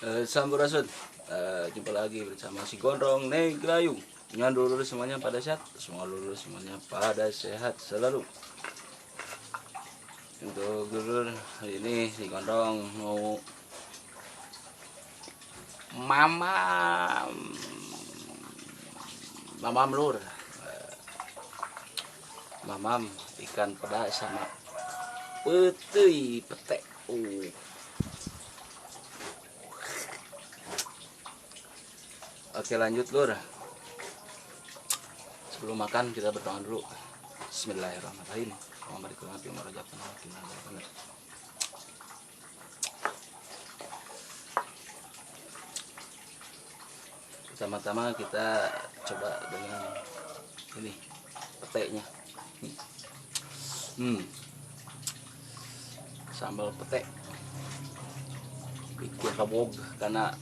Sampurasun. Jumpa lagi bersama si Gondrong Negrayung. Dengan dulur semuanya pada sehat, semua dulur semuanya pada sehat selalu. Untuk dulur hari ini si Gondrong mau mamam lur, mamam ikan peda sama petek. Oke lanjut lur. Sebelum makan kita berdoa dulu. Bismillahirrahmanirrahim. Pertama-tama kita coba dengan ini peteknya. Sambal petek. Bikin kabog karena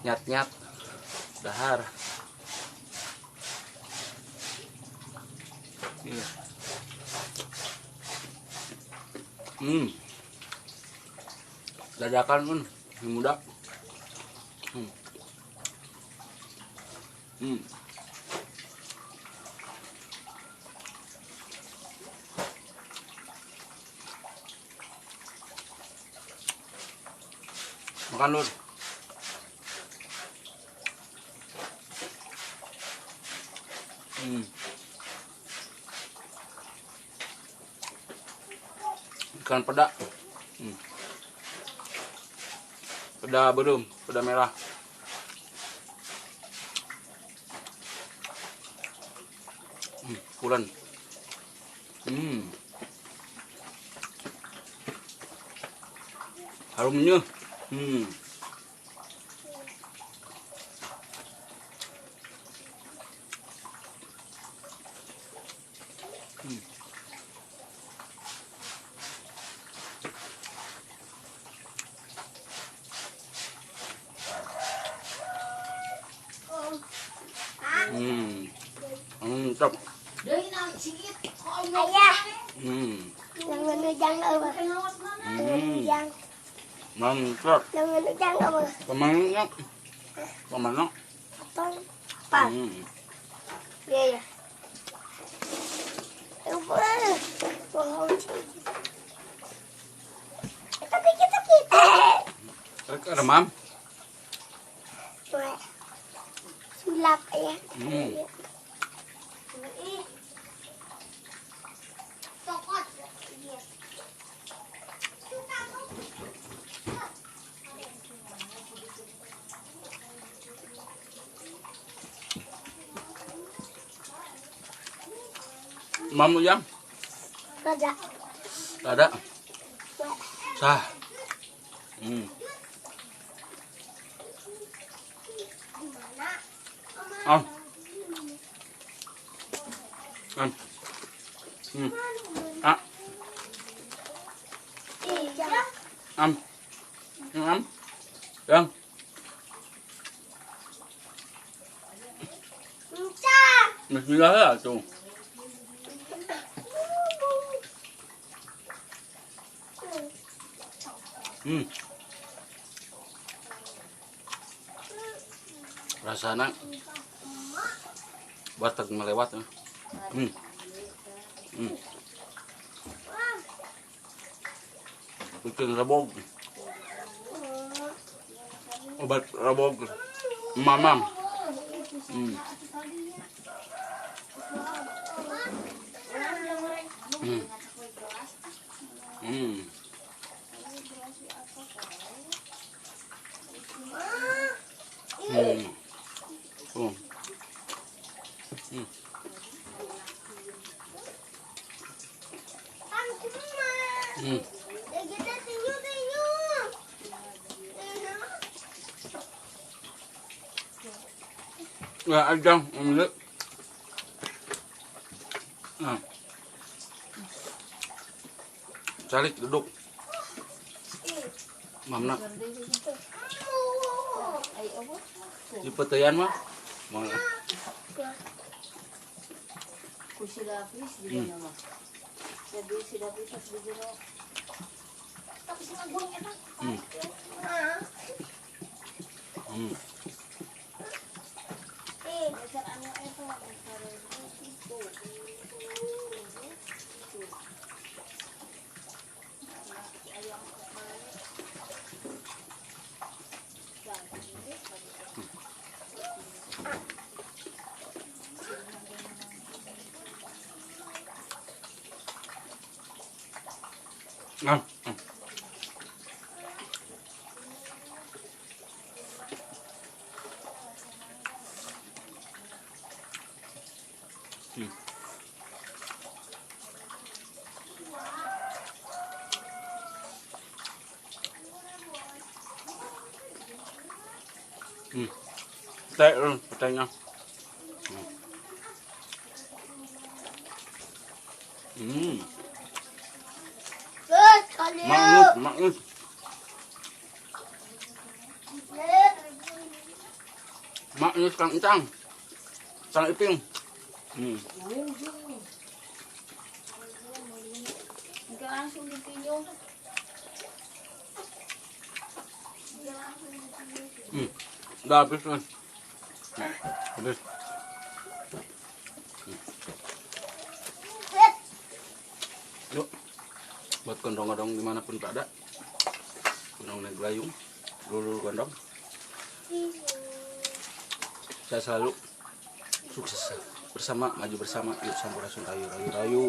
nyat-nyat dahar. Iya. Dadakan muda. Makan lur. Ikan peda. Peda belum, peda merah. Pulen. Harumnya. Mantap. Ayah. Yang menujang apa? Menujang. Mantap. Yang menujang apa? Kemana? Kemana? Apa? Iya ya. Apa? Tapi kita. Remam. Sulap ya. Mam yang? Ada. Ada. Sah. Am. Am. Ah. Am. Am. Yang. Bismillah ya tuh. Rasanya batak melewat. Bikin rabog. Obat rabog. Mamam. Nggak ada omelet. Calik duduk. Mamna. Di peteyan mah. Mau. Kusilapis di nama. Jadi silapis di jero. Tapi sama gulung enak. Hmm. Dasar ano ito. Ngon. Hmm. Hmm. Tệ luôn, tệ nha. Hmm. Good, kali Manis, manis. Manis Kang Itang. Kang Iping. Hmm. Hindi ka langsung dipinyo. Hmm. Udah habis kan? Habis. Yuk. Buat gondrong-gondrong dimanapun berada. Gondrong naik gelayung. Lulu gondrong. Saya selalu sukses bersama, maju bersama. Yuk Sampurasun rayu, rayu, rayu.